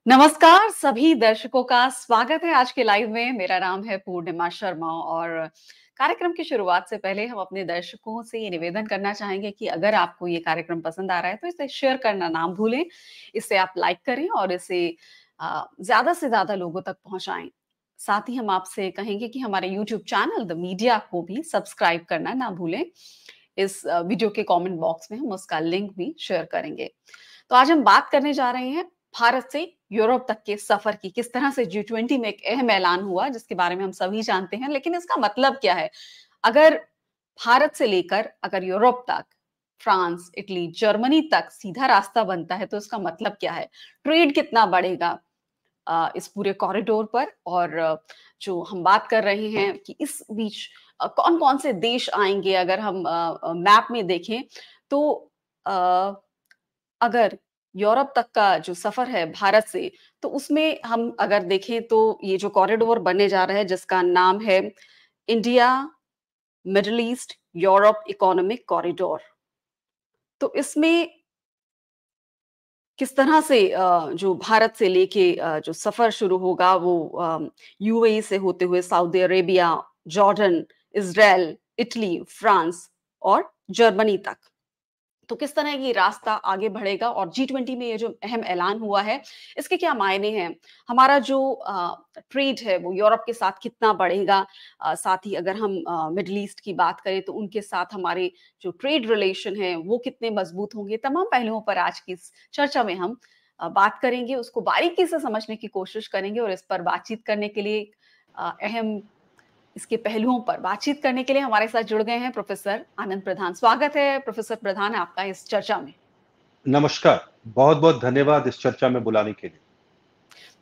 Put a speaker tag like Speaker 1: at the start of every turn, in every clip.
Speaker 1: नमस्कार सभी दर्शकों का स्वागत है आज के लाइव में। मेरा नाम है पूर्णिमा शर्मा और कार्यक्रम की शुरुआत से पहले हम अपने दर्शकों से ये निवेदन करना चाहेंगे कि अगर आपको ये कार्यक्रम पसंद आ रहा है तो इसे शेयर करना ना भूलें। इसे आप लाइक करें और इसे ज़्यादा से ज़्यादा लोगों तक पहुँचाएँ। साथ ही हम आपसे कहेंगे कि हमारे यूट्यूब चैनल द मीडिया को भी सब्सक्राइब करना ना भूलें। इस वीडियो के कमेंट बॉक्स में हम उसका लिंक भी शेयर करेंगे। तो आज हम बात करने जा रहे हैं भारत से यूरोप तक के सफर की। किस तरह से G20 में एक अहम ऐलान हुआ जिसके बारे में हम सभी जानते हैं, लेकिन इसका मतलब क्या है? अगर भारत से लेकर अगर यूरोप तक, फ्रांस, इटली, जर्मनी तक सीधा रास्ता बनता है तो इसका मतलब क्या है? ट्रेड कितना बढ़ेगा इस पूरे कॉरिडोर पर? और जो हम बात कर रहे हैं कि इस बीच कौन-कौन से देश आएँगे अगर हम मैप में देखें तो अ अगर यूरोप तक का जो सफ़र है भारत से, तो उसमें हम अगर देखें तो ये जो कॉरिडोर बनने जा रहा है जिसका नाम है India, middle east, Europe economic corridor. तो इसमें किस तरह से जो भारत से लेके जो सफ़र शुरू होगा वो यूएई से होते हुए Saudi Arabia, Jordan, Israel, Italy, France और जर्मनी तक। तो किस तरह ये रास्ता आगे बढ़ेगा और G20 में ये जो अहम ऐलान हुआ है, इसके क्या मायने हैं? हमारा जो ट्रेड है वो यूरोप के साथ कितना बढ़ेगा? साथ ही अगर हम मिडल ईस्ट की बात करें तो उनके साथ हमारे जो ट्रेड रिलेशन हैं वो कितने मजबूत होंगे? तमाम पहलुओं पर आज की इस चर्चा में हम बात करेंगे, उसको बारीकी से समझने की कोशिश करेंगे और इस पर बातचीत करने के लिए अहम इसके पहलुओं पर बातचीत करने के लिए हमारे साथ जुड़ गए हैं प्रोफेसर आनंद प्रधान। स्वागत है प्रोफेसर प्रधान आपका इस चर्चा में।
Speaker 2: नमस्कार, बहुत-बहुत धन्यवाद इस चर्चा में बुलाने के लिए।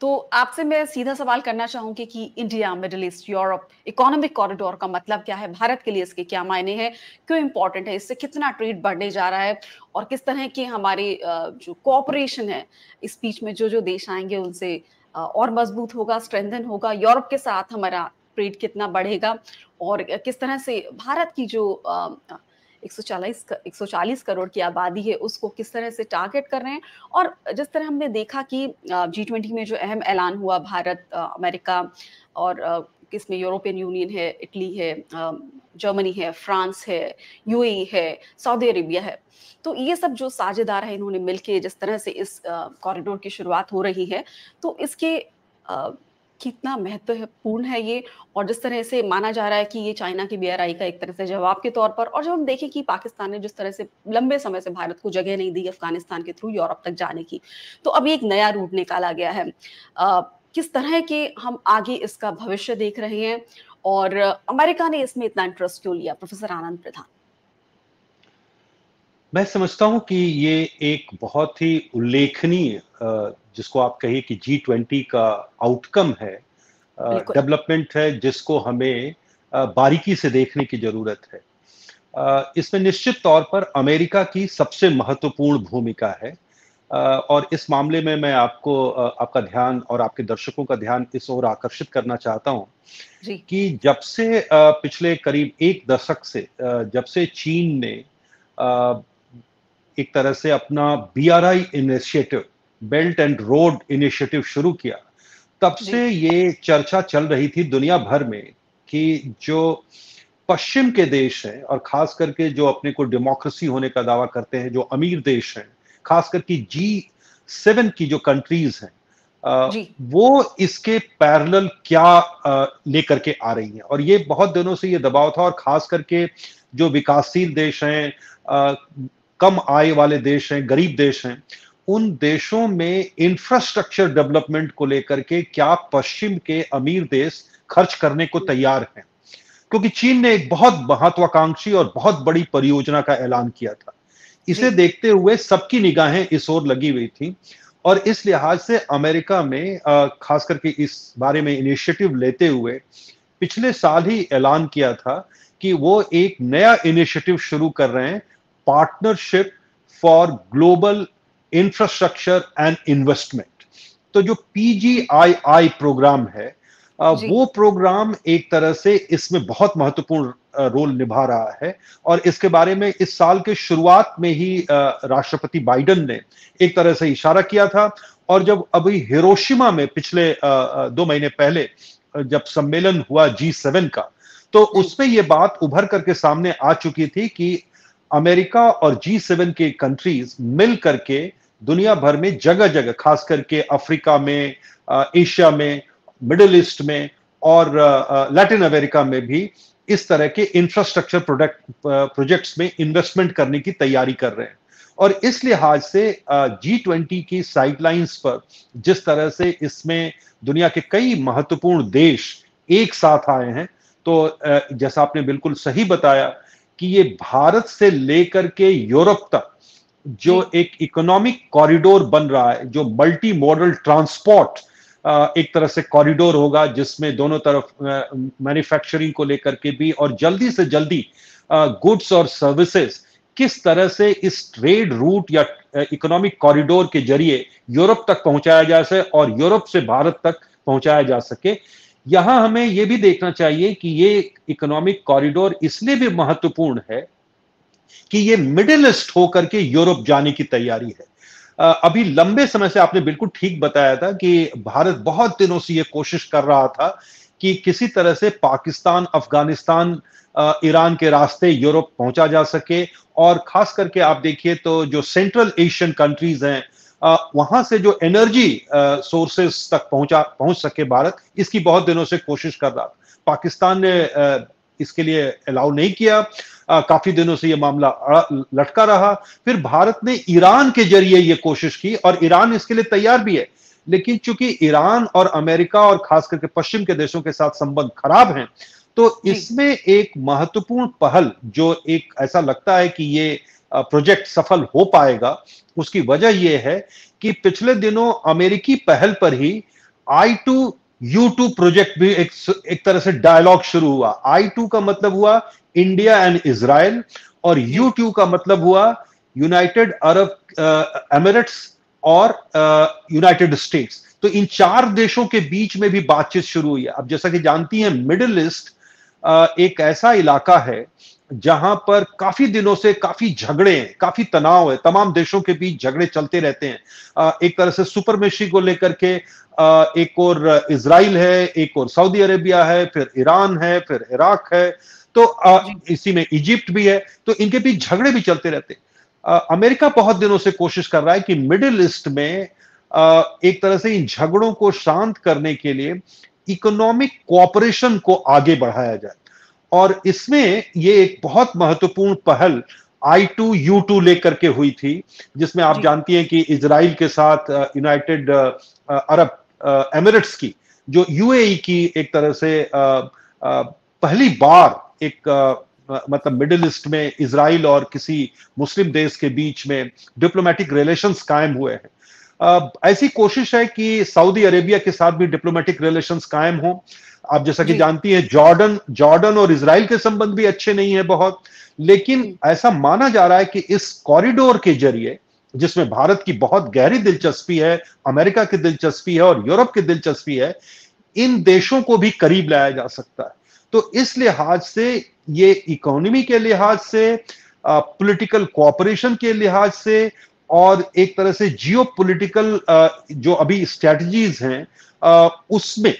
Speaker 1: तो आपसे मैं सीधा सवाल करना चाहूँगी कि India, middle east, Europe economic corridor का मतलब क्या है? भारत के लिए इसके क्या मायने हैं? क्यों इम्पोर्टेंट है? इससे कितना ट्रेड बढ़ने जा रहा है? और किस तरह के हमारे जो कोऑपरेशन है, इस बीच में जो-जो देश आएँगे उनसे और मजबूत होगा, स्ट्रेंथन होगा? यूरोप के साथ हमारा ट्रेड कितना बढ़ेगा? और किस तरह से भारत की जो 140 करोड़ की आबादी है, उसको किस तरह से टारगेट कर रहे हैं? और जिस तरह हमने देखा कि G20 में जो अहम ऐलान हुआ भारत, अमेरिका और इसमें यूरोपियन यूनियन है, इटली है, जर्मनी है, फ्रांस है, यूएई है, सऊदी अरेबिया है। तो ये सब जो साझेदार हैं इन्होंने मिलके जिस तरह से इस कॉरिडोर की शुरुआत हो रही है, तो इसके कितना महत्वपूर्ण है ये? और जिस तरह से माना जा रहा है कि ये चाइना की बीआरआई का एक तरह से जवाब के तौर पर, और जब हम देखें कि पाकिस्तान ने जिस तरह से लंबे समय से भारत को जगह नहीं दी अफ़गानिस्तान के थ्रू यूरोप तक जाने की, तो अब ये एक नया रूट निकाला गया है। किस तरह के हम आगे इसका भविष्य देख रहे हैं और अमेरिका ने इसमें इतना इंटरेस्ट क्यों लिया? प्रोफ़ेसर आनंद प्रधान।
Speaker 2: मैं समझता हूँ कि ये एक बहुत ही उल्लेखनीय जिसको आप कहिए कि G20 का आउटकम है,
Speaker 1: बिल्कुल।
Speaker 2: डेवलपमेंट है जिसको हमें बारीकी से देखने की ज़रूरत है। इसमें निश्चित तौर पर अमेरिका की सबसे महत्वपूर्ण भूमिका है। और इस मामले में मैं आपका ध्यान और आपके दर्शकों का ध्यान इस ओर आकर्षित करना चाहता हूँ
Speaker 1: जी,
Speaker 2: कि जब से पिछले करीब 1 दशक से जब से चीन ने अ, एक तरह से अपना BRI initiative, belt and road initiative शुरू किया, तब
Speaker 1: जी,
Speaker 2: से ये चर्चा चल रही थी दुनिया भर में कि जो पश्चिम के देश हैं और खास करके जो अपने को डेमोक्रेसी होने का दावा करते हैं, जो अमीर देश हैं, खास करके G7 की जो कंट्रीज हैं,
Speaker 1: जी,
Speaker 2: वो इसके पैरेलल क्या लेकर के आ रही हैं। और ये बहुत दिनों से ये दबाव था और खास करके जो विकासशील देश हैं, कम आय वाले देश हैं, गरीब देश हैं, उन देशों में इंफ्रास्ट्रक्चर डेवलपमेंट को लेकर के क्या पश्चिम के अमीर देश खर्च करने को
Speaker 1: जी,
Speaker 2: तैयार हैं। क्योंकि चीन ने एक बहुत महत्वाकांक्षी और बहुत बड़ी परियोजना का ऐलान किया था।
Speaker 1: जी,
Speaker 2: इसे देखते हुए सबकी निगाहें इस ओर लगी हुई थी और इस लिहाज से अमेरिका में खास करके इस बारे में इनिशिएटिव लेते हुए पिछले साल ही ऐलान किया था कि वो एक नया इनिशिएटिव शुरू कर रहे हैं, partnership for global infrastructure and investment. तो जो पीजीआईआई प्रोग्राम है,
Speaker 1: जी,
Speaker 2: वो प्रोग्राम एक तरह से इसमें बहुत महत्वपूर्ण रोल निभा रहा है और इसके बारे में इस साल के शुरुआत में ही राष्ट्रपति बाइडेन ने एक तरह से इशारा किया था और जब अभी हिरोशिमा में पिछले 2 महीने पहले जब सम्मेलन हुआ G7 का, तो
Speaker 1: जी,
Speaker 2: उसमें ये बात उभर करके सामने आ चुकी थी कि अमेरिका और G7 के कंट्रीज मिल करके दुनिया भर में जगह जगह, खास करके अफ्रीका में, एशिया में, मिडिल ईस्ट में और लैटिन अमेरिका में भी इस तरह के इंफ्रास्ट्रक्चर प्रोजेक्ट्स में इन्वेस्टमेंट करने की तैयारी कर रहे हैं। और इस लिहाज से G20 की साइडलाइंस पर जिस तरह से इसमें दुनिया के कई महत्वपूर्ण देश एक साथ आए हैं, तो जैसा आपने बिल्कुल सही बताया कि ये भारत से लेकर के यूरोप तक जो
Speaker 1: जी,
Speaker 2: एक इकोनॉमिक कॉरिडोर बन रहा है, जो मल्टी मॉडल ट्रांसपोर्ट एक तरह से कॉरिडोर होगा, जिसमें दोनों तरफ मैन्युफैक्चरिंग को लेकर के भी और जल्दी से जल्दी गुड्स और सर्विसेज किस तरह से इस ट्रेड रूट या इकोनॉमिक कॉरिडोर के जरिए यूरोप तक पहुंचाया जा सके और यूरोप से भारत तक पहुंचाया जा सके। यहां हमें यह भी देखना चाहिए कि ये इकोनॉमिक कॉरिडोर इसलिए भी महत्वपूर्ण है कि ये मिडिल ईस्ट होकर के यूरोप जाने की तैयारी है। अभी लंबे समय से आपने बिल्कुल ठीक बताया था कि भारत बहुत दिनों से ये कोशिश कर रहा था कि किसी तरह से पाकिस्तान, अफगानिस्तान, ईरान के रास्ते यूरोप पहुंचा जा सके। और खास करके आप देखिए तो जो सेंट्रल एशियन कंट्रीज हैं, वहां से जो एनर्जी सोर्सेस तक पहुंच सके भारत, इसकी बहुत दिनों से कोशिश कर रहा था। पाकिस्तान ने इसके लिए अलाउ नहीं किया। काफी दिनों से यह मामला लटका रहा। फिर भारत ने ईरान के जरिए यह कोशिश की और ईरान इसके लिए तैयार भी है, लेकिन चूंकि ईरान और अमेरिका और खास करके पश्चिम के देशों के साथ संबंध खराब हैं, तो
Speaker 1: जी,
Speaker 2: इसमें एक महत्वपूर्ण पहल जो एक ऐसा लगता है कि ये प्रोजेक्ट सफल हो पाएगा, उसकी वजह यह है कि पिछले दिनों अमेरिकी पहल पर ही I2U2 प्रोजेक्ट भी एक तरह से डायलॉग शुरू हुआ। I2 का मतलब हुआ इंडिया एंड इजराइल और
Speaker 1: जी,
Speaker 2: U2 का मतलब हुआ यूनाइटेड अरब एमिरेट्स और यूनाइटेड स्टेट्स। तो इन चार देशों के बीच में भी बातचीत शुरू हुई है। अब जैसा कि जानती हैं, मिडिल ईस्ट एक ऐसा इलाका है जहां पर काफी दिनों से काफी झगड़े हैं, काफी तनाव है, तमाम देशों के बीच झगड़े चलते रहते हैं। एक तरह से सुपरमेशी को लेकर के एक और इजराइल है, एक और सऊदी अरेबिया है, फिर ईरान है, फिर इराक है, तो
Speaker 1: जी,
Speaker 2: इसी में इजिप्ट भी है। तो इनके बीच झगड़े भी चलते रहते हैं। अमेरिका बहुत दिनों से कोशिश कर रहा है कि मिडिल ईस्ट में एक तरह से इन झगड़ों को शांत करने के लिए इकोनॉमिक कोऑपरेशन को आगे बढ़ाया जाए। और इसमें ये एक बहुत महत्वपूर्ण पहल I2U2 लेकर के हुई थी, जिसमें आप
Speaker 1: जी,
Speaker 2: जानती हैं कि इजराइल के साथ यूनाइटेड अरब एमिरेट्स की, जो यूएई की एक तरह से पहली बार एक मतलब मिडिल ईस्ट में इजराइल और किसी मुस्लिम देश के बीच में डिप्लोमेटिक रिलेशंस कायम हुए हैं। ऐसी कोशिश है कि सऊदी अरेबिया के साथ भी डिप्लोमेटिक रिलेशंस कायम हो। आप जैसा कि
Speaker 1: जी,
Speaker 2: जानती हैं, जॉर्डन और इजराइल के संबंध भी अच्छे नहीं है बहुत, लेकिन
Speaker 1: हुँ,
Speaker 2: ऐसा माना जा रहा है कि इस कॉरिडोर के जरिए, जिसमें भारत की बहुत गहरी दिलचस्पी है, अमेरिका की दिलचस्पी है और यूरोप की दिलचस्पी है, इन देशों को भी करीब लाया जा सकता है। तो इस लिहाज से, ये इकोनॉमी के लिहाज से, पॉलिटिकल कोऑपरेशन के लिहाज से और एक तरह से जियो पॉलिटिकल जो अभी स्ट्रेटजीज हैं, उसमें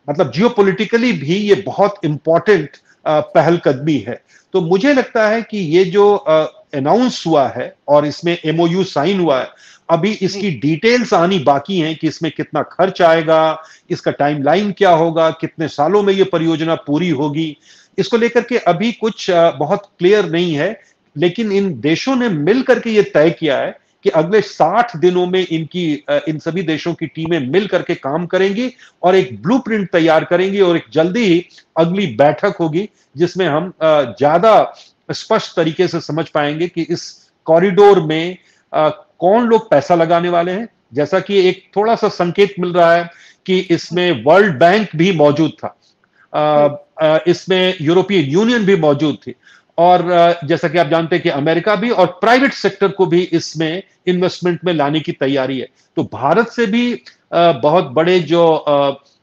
Speaker 2: मतलब जियो पॉलिटिकली भी ये बहुत इंपॉर्टेंट पहलकदमी है। तो मुझे लगता है कि ये जो अनाउंस हुआ है और इसमें एमओयू साइन हुआ है, अभी
Speaker 1: जी,
Speaker 2: इसकी डिटेल्स आनी बाकी हैं कि इसमें कितना खर्च आएगा, इसका टाइमलाइन क्या होगा, कितने सालों में ये परियोजना पूरी होगी, इसको लेकर के अभी कुछ बहुत क्लियर नहीं है। लेकिन इन देशों ने मिलकर के ये तय किया है कि अगले 60 दिनों में इन सभी देशों की टीमें मिल करके काम करेंगी और एक ब्लूप्रिंट तैयार करेंगी और एक जल्दी ही अगली बैठक होगी, जिसमें हम ज्यादा स्पष्ट तरीके से समझ पाएंगे कि इस कॉरिडोर में कौन लोग पैसा लगाने वाले हैं। जैसा कि एक थोड़ा सा संकेत मिल रहा है कि
Speaker 1: हुँ,
Speaker 2: इसमें वर्ल्ड बैंक भी मौजूद था,
Speaker 1: हुँ,
Speaker 2: इसमें यूरोपियन यूनियन भी मौजूद थी और जैसा कि आप जानते हैं कि अमेरिका भी और प्राइवेट सेक्टर को भी इसमें इन्वेस्टमेंट में लाने की तैयारी है। तो भारत से भी बहुत बड़े जो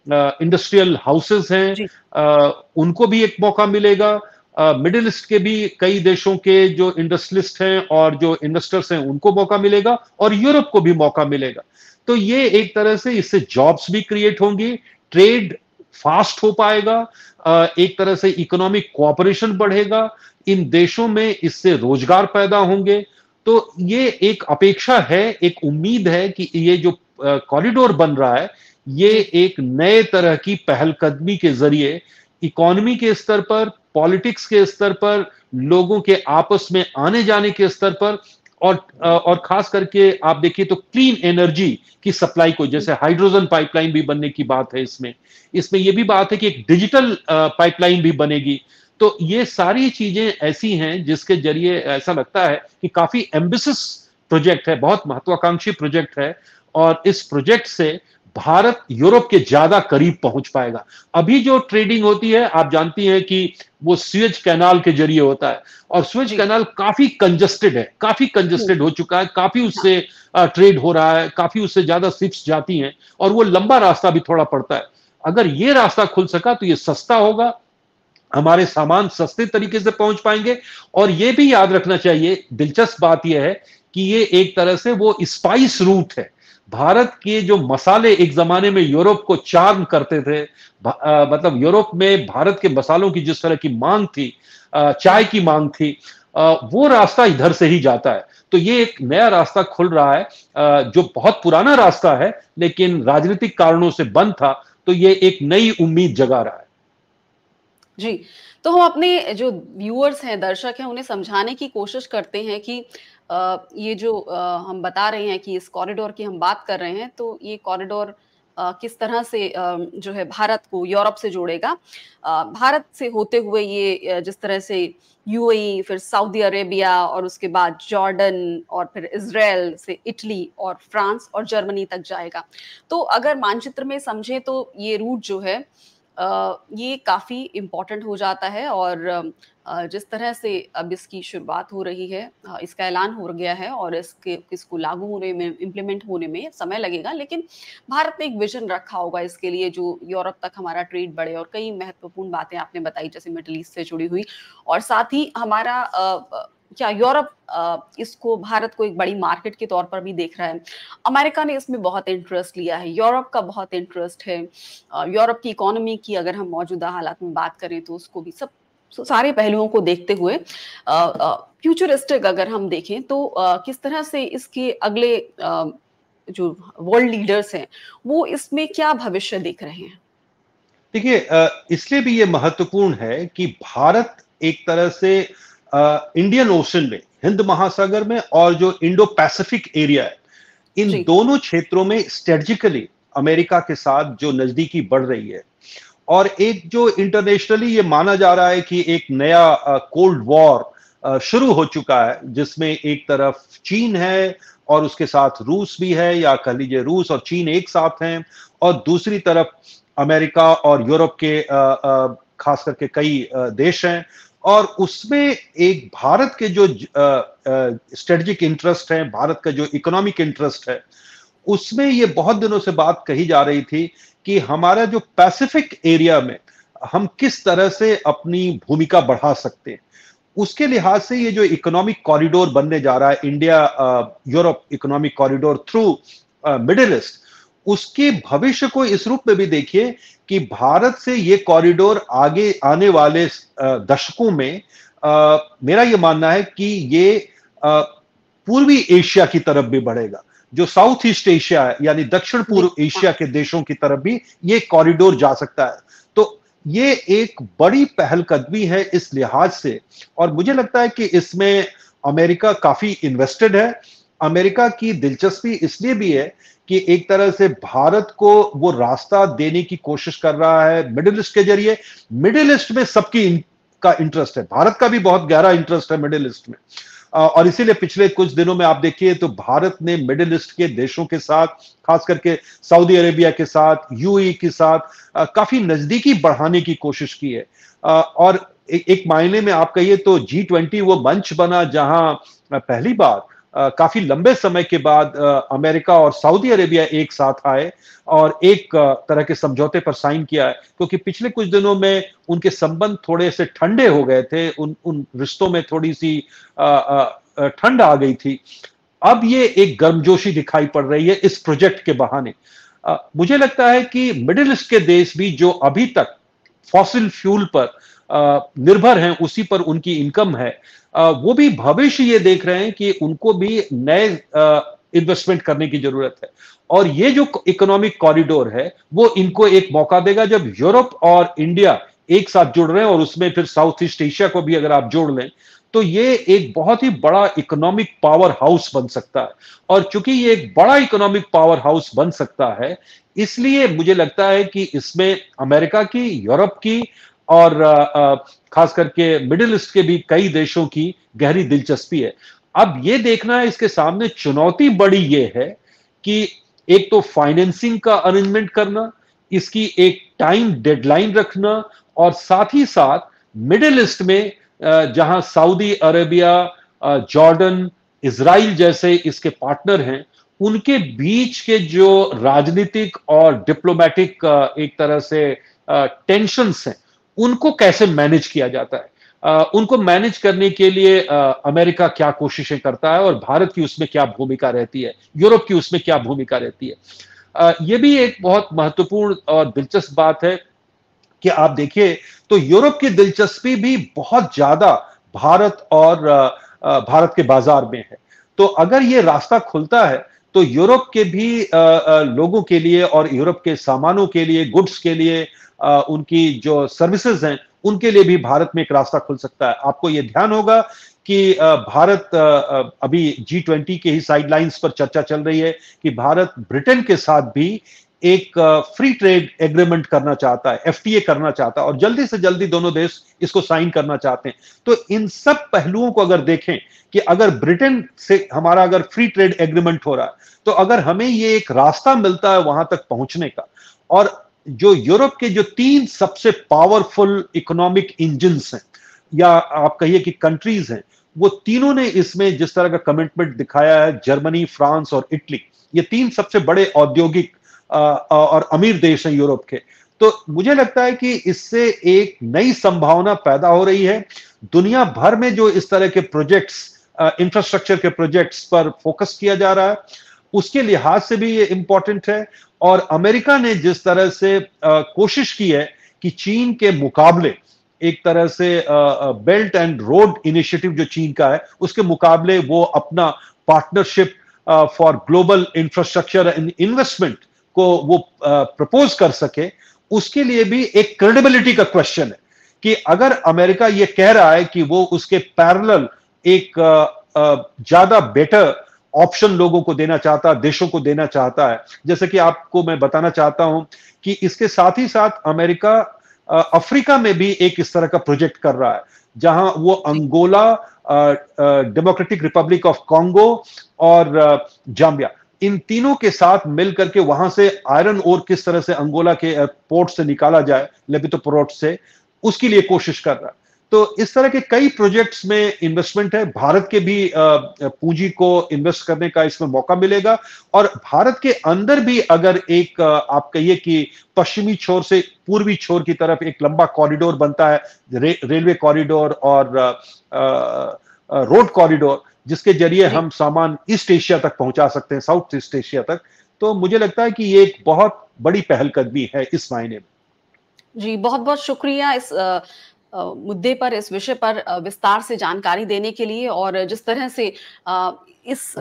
Speaker 2: इंडस्ट्रियल हाउसेस हैं,
Speaker 1: जी,
Speaker 2: उनको भी एक मौका मिलेगा। मिडिल ईस्ट के भी कई देशों के जो इंडस्ट्रियलिस्ट हैं और जो इन्वेस्टर्स हैं उनको मौका मिलेगा और यूरोप को भी मौका मिलेगा। तो ये एक तरह से इससे जॉब्स भी क्रिएट होंगी, ट्रेड फास्ट हो पाएगा, एक तरह से इकोनॉमिक कोऑपरेशन बढ़ेगा, इन देशों में इससे रोजगार पैदा होंगे। तो ये एक अपेक्षा है, एक उम्मीद है कि ये जो कॉरिडोर बन रहा है, ये
Speaker 1: जी।
Speaker 2: एक नए तरह की पहलकदमी के जरिए इकोनॉमी के स्तर पर, पॉलिटिक्स के स्तर पर, लोगों के आपस में आने जाने के स्तर पर और खास करके आप देखिए तो क्लीन एनर्जी की सप्लाई को, जैसे हाइड्रोजन पाइपलाइन भी बनने की बात है इसमें ये भी बात है कि एक डिजिटल पाइपलाइन भी बनेगी। तो ये सारी चीजें ऐसी हैं जिसके जरिए ऐसा लगता है कि काफी एम्बिशियस प्रोजेक्ट है, बहुत महत्वाकांक्षी प्रोजेक्ट है और इस प्रोजेक्ट से भारत यूरोप के ज्यादा करीब पहुंच पाएगा। अभी जो ट्रेडिंग होती है आप जानती हैं कि वो स्वेज कैनाल के जरिए होता है और स्वेज
Speaker 1: जी।
Speaker 2: कैनाल काफी कंजस्टेड है, काफी
Speaker 1: हुँ।
Speaker 2: कंजस्टेड हो चुका है, काफी
Speaker 1: हाँ।
Speaker 2: उससे ट्रेड हो रहा है, काफी उससे ज्यादा शिप्स जाती हैं और वो लंबा रास्ता भी थोड़ा पड़ता है। अगर ये रास्ता खुल सका तो ये सस्ता होगा, हमारे सामान सस्ते तरीके से पहुंच पाएंगे और ये भी याद रखना चाहिए, दिलचस्प बात यह है कि ये एक तरह से वो स्पाइस रूट है। भारत के जो मसाले एक जमाने में यूरोप को चार्म करते थे, मतलब यूरोप में भारत के मसालों की जिस तरह की मांग थी, चाय की मांग थी, वो रास्ता इधर से ही जाता है। तो ये एक नया रास्ता खुल रहा है, जो बहुत पुराना रास्ता है लेकिन राजनीतिक कारणों से बंद था, तो ये एक नई उम्मीद जगा रहा है।
Speaker 1: जी, तो हम अपने जो व्यूअर्स हैं, दर्शक हैं, उन्हें समझाने की कोशिश करते हैं कि ये जो हम बता रहे हैं कि इस कॉरिडोर की हम बात कर रहे हैं, तो ये कॉरिडोर किस तरह से जो है भारत को यूरोप से जोड़ेगा। भारत से होते हुए ये जिस तरह से यूएई, फिर सऊदी अरेबिया और उसके बाद जॉर्डन और फिर इज़राइल से इटली और फ्रांस और जर्मनी तक जाएगा। तो अगर मानचित्र में समझें तो ये रूट जो है ये काफ़ी इम्पोर्टेंट हो जाता है और जिस तरह से अब इसकी शुरुआत हो रही है, इसका ऐलान हो गया है और इसको लागू होने में, इम्प्लीमेंट होने में समय लगेगा, लेकिन भारत ने एक विज़न रखा होगा इसके लिए जो यूरोप तक हमारा ट्रेड बढ़े और कई महत्वपूर्ण बातें आपने बताई जैसे मिडल ईस्ट से जुड़ी हुई और साथ ही हमारा क्या यूरोप इसको भारत को एक बड़ी मार्केट के तौर पर भी देख रहा है। अमेरिका ने इसमें बहुत इंटरेस्ट लिया है, यूरोप का बहुत इंटरेस्ट है। यूरोप की इकोनॉमी की अगर हम मौजूदा हालात में बात करें तो उसको भी सब सारे पहलुओं को देखते हुए फ्यूचरिस्टिक अगर हम देखें तो किस तरह से इसके अगले जो वर्ल्ड लीडर्स हैं वो इसमें क्या भविष्य देख रहे हैं?
Speaker 2: देखिए, इसलिए भी ये महत्वपूर्ण है कि भारत एक तरह से इंडियन ओशन में, हिंद महासागर में और जो इंडो पैसिफिक एरिया है, इन
Speaker 1: जी।
Speaker 2: दोनों क्षेत्रों में स्ट्रेटेजिकली अमेरिका के साथ जो नजदीकी बढ़ रही है और एक जो इंटरनेशनली ये माना जा रहा है कि एक नया कोल्ड वॉर शुरू हो चुका है, जिसमें एक तरफ चीन है और उसके साथ रूस भी है, या कह लीजिए रूस और चीन एक साथ हैं, और दूसरी तरफ अमेरिका और यूरोप के खास करके कई देश हैं, और उसमें एक भारत के जो स्ट्रेटेजिक इंटरेस्ट है, भारत का जो इकोनॉमिक इंटरेस्ट है, उसमें ये बहुत दिनों से बात कही जा रही थी कि हमारा जो पैसिफिक एरिया में हम किस तरह से अपनी भूमिका बढ़ा सकते हैं। उसके लिहाज से ये जो इकोनॉमिक कॉरिडोर बनने जा रहा है, India Europe economic corridor through middle east, उसके भविष्य को इस रूप में भी देखिए कि भारत से ये कॉरिडोर आगे आने वाले दशकों में मेरा ये मानना है कि ये पूर्वी एशिया की तरफ भी बढ़ेगा, जो साउथ ईस्ट एशिया है यानी दक्षिण
Speaker 1: जी।
Speaker 2: पूर्व एशिया के देशों की तरफ भी ये कॉरिडोर जा सकता है। तो ये एक बड़ी पहलकदमी है इस लिहाज से, और मुझे लगता है कि इसमें अमेरिका काफी इन्वेस्टेड है। अमेरिका की दिलचस्पी इसलिए भी है कि एक तरह से भारत को वो रास्ता देने की कोशिश कर रहा है मिडिल ईस्ट के जरिए। मिडिल ईस्ट में सबकी का इंटरेस्ट है, भारत का भी बहुत गहरा इंटरेस्ट है मिडिल ईस्ट में, और इसीलिए पिछले कुछ दिनों में आप देखिए तो भारत ने मिडिल ईस्ट के देशों के साथ, खास करके सऊदी अरेबिया के साथ, यूएई के साथ काफी नजदीकी बढ़ाने की कोशिश की है। और एक मायने में आप कहिए तो G20 वो मंच बना जहां पहली बार काफी लंबे समय के बाद अमेरिका और सऊदी अरेबिया एक साथ आए और एक तरह के समझौते पर साइन किया है, क्योंकि पिछले कुछ दिनों में उनके संबंध थोड़े से ठंडे हो गए थे, उन उन रिश्तों में थोड़ी सी ठंड आ गई थी। अब ये एक गर्मजोशी दिखाई पड़ रही है इस प्रोजेक्ट के बहाने। मुझे लगता है कि मिडिल ईस्ट के देश भी जो अभी तक फॉसिल फ्यूल पर निर्भर हैं, उसी पर उनकी इनकम है, वो भी भविष्य ये देख रहे हैं कि उनको भी नए इन्वेस्टमेंट करने की जरूरत है। और ये जो इकोनॉमिक कॉरिडोर है, वो इनको एक मौका देगा जब यूरोप और इंडिया एक साथ जुड़ रहे हैं, और उसमें फिर साउथ ईस्ट एशिया को भी अगर आप जोड़ लें, तो ये एक बहुत ही बड़ा इकोनॉमिक पावर हाउस बन सकता है। और चूंकि ये एक बड़ा इकोनॉमिक पावर हाउस बन सकता है, इसलिए मुझे लगता है कि इसमें अमेरिका की, यूरोप की और खास करके मिडिल ईस्ट के भी कई देशों की गहरी दिलचस्पी है। अब ये देखना है, इसके सामने चुनौती बड़ी ये है कि एक तो फाइनेंसिंग का अरेंजमेंट करना, इसकी एक टाइम डेडलाइन रखना, और साथ ही साथ मिडिल ईस्ट में जहां सऊदी अरेबिया, जॉर्डन, इजराइल जैसे इसके पार्टनर हैं, उनके बीच के जो राजनीतिक और डिप्लोमेटिक एक तरह से टेंशन्स हैं, उनको कैसे मैनेज किया जाता है। उनको मैनेज करने के लिए अमेरिका क्या कोशिशें करता है और भारत की उसमें क्या भूमिका रहती है, यूरोप की उसमें क्या भूमिका रहती है। यह भी एक बहुत महत्वपूर्ण और दिलचस्प बात है कि आप देखिए तो यूरोप की दिलचस्पी भी बहुत ज्यादा भारत और भारत के बाजार में है। तो अगर ये रास्ता खुलता है, तो यूरोप के भी लोगों के लिए और यूरोप के सामानों के लिए, गुड्स के लिए, उनकी जो सर्विसेज हैं, उनके लिए भी भारत में एक रास्ता खुल सकता है। आपको ये ध्यान होगा कि भारत अभी G20 के ही साइडलाइंस पर चर्चा चल रही है कि भारत ब्रिटेन के साथ भी एक फ्री ट्रेड एग्रीमेंट करना चाहता है, एफटीए करना चाहता है, और जल्दी से जल्दी दोनों देश इसको साइन करना चाहते हैं। तो इन सब पहलुओं को अगर देखें कि अगर ब्रिटेन से हमारा अगर फ्री ट्रेड एग्रीमेंट हो रहा है, तो अगर हमें ये एक रास्ता मिलता है वहां तक पहुंचने का, और जो यूरोप के जो 3 सबसे पावरफुल इकोनॉमिक इंजन्स हैं, या आप कहिए कि कंट्रीज हैं, वो तीनों ने इसमें जिस तरह का कमिटमेंट दिखाया है, जर्मनी, फ्रांस और इटली, ये 3 सबसे बड़े औद्योगिक और अमीर देश हैं यूरोप के। तो मुझे लगता है कि इससे एक नई संभावना पैदा हो रही है। दुनिया भर में जो इस तरह के प्रोजेक्ट्स, इंफ्रास्ट्रक्चर के प्रोजेक्ट्स पर फोकस किया जा रहा है, उसके लिहाज से भी ये इंपॉर्टेंट है। और अमेरिका ने जिस तरह से कोशिश की है कि चीन के मुकाबले, एक तरह से बेल्ट एंड रोड इनिशिएटिव जो चीन का है, उसके मुकाबले वो अपना partnership for global infrastructure and investment को वो प्रपोज कर सके, उसके लिए भी एक क्रेडिबिलिटी का क्वेश्चन है कि अगर अमेरिका ये कह रहा है कि वो उसके पैरेलल एक ज्यादा बेटर ऑप्शन लोगों को देना चाहता, देशों को देना चाहता है। जैसे कि आपको मैं बताना चाहता हूं कि इसके साथ ही साथ अमेरिका अफ्रीका में भी एक इस तरह का प्रोजेक्ट कर रहा है, जहां वो Angola, Democratic Republic of Congo और जाम्बिया, इन तीनों के साथ मिलकर के वहां से आयरन ओर किस तरह से अंगोला के पोर्ट से निकाला जाए, लेबितो पोर्ट से, उसके लिए कोशिश कर रहा है। तो इस तरह के कई प्रोजेक्ट्स में इन्वेस्टमेंट है। भारत के भी पूंजी को इन्वेस्ट करने का इसमें मौका मिलेगा। और भारत के अंदर भी अगर एक आप कहिए कि पश्चिमी छोर से पूर्वी छोर की तरफ एक लंबा कॉरिडोर बनता है, रेलवे कॉरिडोर और रोड कॉरिडोर, जिसके जरिए हम सामान ईस्ट एशिया तक पहुंचा सकते हैं, साउथ ईस्ट एशिया तक, तो मुझे लगता है कि ये एक बहुत बड़ी पहलकदमी है इस मायने में।
Speaker 1: जी, बहुत-बहुत शुक्रिया इस मुद्दे पर, इस विषय पर विस्तार से जानकारी देने के लिए। और जिस तरह से इस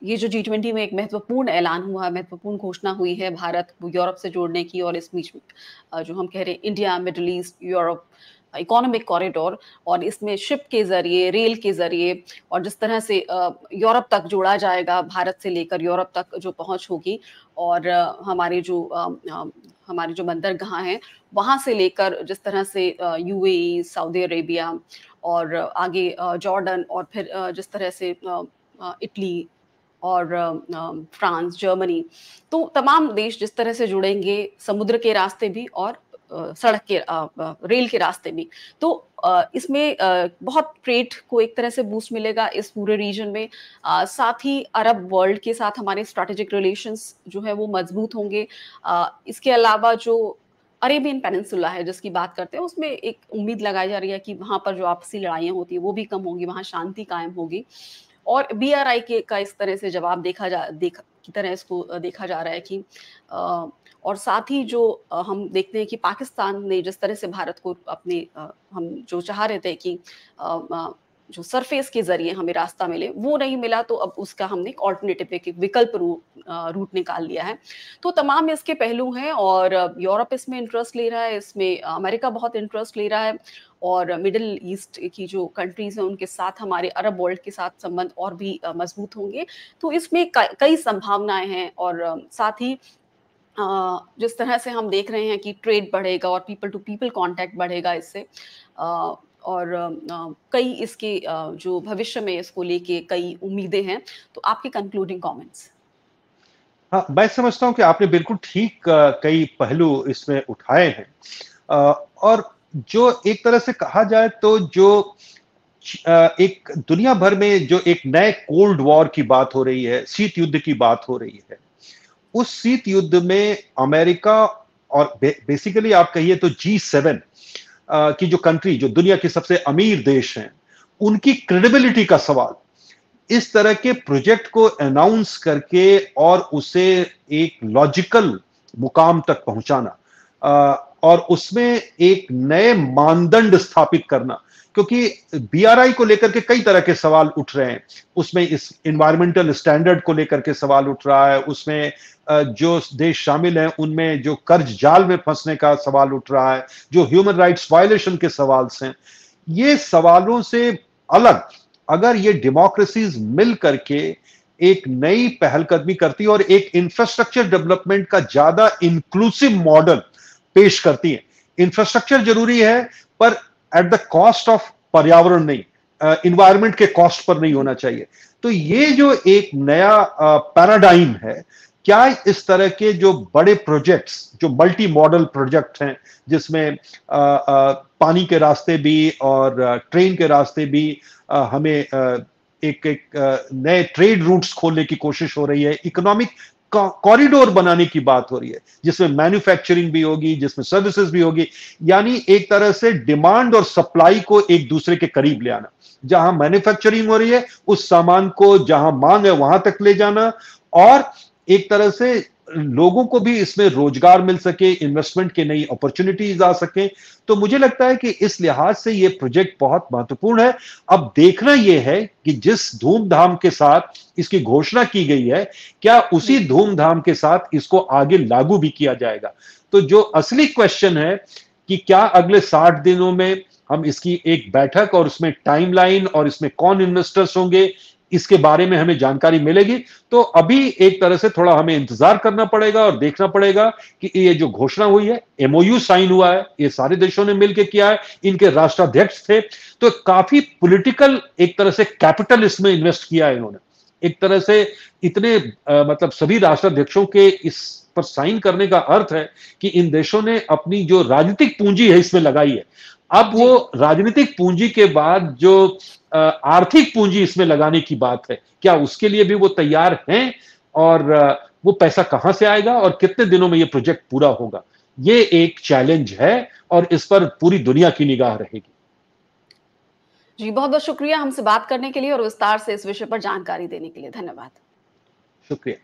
Speaker 1: ये जो G20 में एक महत्वपूर्ण ऐलान हुआ, महत्वपूर्ण घोषणा हुई है भारत को यूरोप से जोड़ने की, और इस बीच में जो हम कह रहे हैं India, middle east, Europe economic corridor, और इसमें शिप के ज़रिए, रेल के ज़रिए, और जिस तरह से यूरोप तक जोड़ा जाएगा, भारत से लेकर यूरोप तक जो पहुँच होगी, और हमारे जो बंदरगाह हैं, वहाँ से लेकर जिस तरह से यूएई, सऊदी अरेबिया, और आगे जॉर्डन, और फिर जिस तरह से इटली और फ्रांस, जर्मनी, तो तमाम देश जिस तरह से जुड़ेंगे, समुद्र के रास्ते भी और सड़क के रेल के रास्ते भी। तो इसमें बहुत ट्रेड को एक तरह से बूस्ट मिलेगा इस पूरे रीजन में। साथ ही अरब वर्ल्ड के साथ हमारे स्ट्रैटेजिक रिलेशंस जो है वो मजबूत होंगे। इसके अलावा जो अरेबियन पेनिनसुला है जिसकी बात करते हैं, उसमें एक उम्मीद लगाई जा रही है कि वहाँ पर जो आपसी लड़ाइयाँ होती हैं वो भी कम होंगी, वहाँ शांति कायम होगी। और बीआरआई के का इस तरह से जवाब की तरह इसको देखा जा रहा है कि और साथ ही जो हम देखते हैं कि पाकिस्तान ने जिस तरह से भारत को हम जो चाह रहे थे कि जो सरफेस के ज़रिए हमें रास्ता मिले, वो नहीं मिला, तो अब उसका हमने एक अल्टरनेटिव एक विकल्प रूट निकाल लिया है। तो तमाम इसके पहलू हैं और यूरोप इसमें इंटरेस्ट ले रहा है, इसमें अमेरिका बहुत इंटरेस्ट ले रहा है और मिडल ईस्ट की जो कंट्रीज़ हैं उनके साथ हमारे अरब वर्ल्ड के साथ संबंध और भी मजबूत होंगे। तो इसमें कई संभावनाएँ हैं और साथ ही जिस तरह से हम देख रहे हैं कि ट्रेड बढ़ेगा और पीपल टू पीपल कॉन्टैक्ट बढ़ेगा इससे और कई इसके जो भविष्य में इसको लेके कई उम्मीदें हैं। तो आपके कंक्लूडिंग कमेंट्स?
Speaker 2: हाँ, मैं समझता हूँ कि आपने बिल्कुल ठीक कई पहलू इसमें उठाए हैं। और जो एक तरह से कहा जाए तो जो एक दुनिया भर में जो एक नए कोल्ड वॉर की बात हो रही है, शीत युद्ध की बात हो रही है, उस शीत युद्ध में अमेरिका और बेसिकली आप कहिए तो G7 की जो कंट्री, जो दुनिया के सबसे अमीर देश हैं, उनकी क्रेडिबिलिटी का सवाल, इस तरह के प्रोजेक्ट को अनाउंस करके और उसे एक लॉजिकल मुकाम तक पहुंचाना और उसमें एक नए मानदंड स्थापित करना, क्योंकि बीआरआई को लेकर के कई तरह के सवाल उठ रहे हैं। उसमें इस एनवायरमेंटल स्टैंडर्ड को लेकर के सवाल उठ रहा है, उसमें जो देश शामिल हैं उनमें जो कर्ज जाल में फंसने का सवाल उठ रहा है, जो ह्यूमन राइट्स वायलेशन के सवाल हैं। ये सवालों से अलग अगर ये डेमोक्रेसीज मिल करके एक नई पहलकदमी करती है और एक इंफ्रास्ट्रक्चर डेवलपमेंट का ज्यादा इंक्लूसिव मॉडल पेश करती है। इंफ्रास्ट्रक्चर जरूरी है पर एट द कॉस्ट ऑफ पर्यावरण नहीं, इन्वायरमेंट के कॉस्ट पर नहीं होना चाहिए। तो ये जो एक नया पैराडाइम है, क्या इस तरह के जो बड़े प्रोजेक्ट्स, जो मल्टी मॉडल प्रोजेक्ट हैं जिसमें पानी के रास्ते भी और ट्रेन के रास्ते भी हमें एक नए ट्रेड रूट्स खोलने की कोशिश हो रही है, इकोनॉमिक कॉरिडोर बनाने की बात हो रही है जिसमें मैन्युफैक्चरिंग भी होगी, जिसमें सर्विसेज भी होगी, यानी एक तरह से डिमांड और सप्लाई को एक दूसरे के करीब ले आना। जहां मैन्युफैक्चरिंग हो रही है उस सामान को जहां मांग है वहां तक ले जाना और एक तरह से लोगों को भी इसमें रोजगार मिल सके, इन्वेस्टमेंट के नई अपॉर्चुनिटीज आ सके। तो मुझे लगता है कि इस लिहाज से यह प्रोजेक्ट बहुत महत्वपूर्ण है। अब देखना यह है कि जिस धूमधाम के साथ इसकी घोषणा की गई है, क्या उसी धूमधाम के साथ इसको आगे लागू भी किया जाएगा। तो जो असली क्वेश्चन है कि क्या अगले 60 दिनों में हम इसकी एक बैठक और उसमें टाइमलाइन और इसमें कौन इन्वेस्टर्स होंगे, इसके बारे में हमें जानकारी मिलेगी। तो अभी एक तरह से थोड़ा हमें इंतजार करना पड़ेगा और देखना पड़ेगा कि ये जो घोषणा हुई है, एमओयू साइन हुआ है, ये सारे देशों ने मिलकर किया है, इनके राष्ट्राध्यक्ष थे, तो काफी पॉलिटिकल एक तरह से कैपिटल इसमें इन्वेस्ट किया है इन्होंने। एक तरह से इतने मतलब सभी राष्ट्राध्यक्षों के इस पर साइन करने का अर्थ है कि इन देशों ने अपनी जो राजनीतिक पूंजी है इसमें लगाई है। अब वो राजनीतिक पूंजी के बाद जो आर्थिक पूंजी इसमें लगाने की बात है, क्या उसके लिए भी वो तैयार हैं और वो पैसा कहां से आएगा और कितने दिनों में ये प्रोजेक्ट पूरा होगा, ये एक चैलेंज है और इस पर पूरी दुनिया की निगाह रहेगी।
Speaker 1: जी, बहुत-बहुत शुक्रिया हमसे बात करने के लिए और विस्तार से इस विषय पर जानकारी देने के लिए। धन्यवाद।
Speaker 2: शुक्रिया।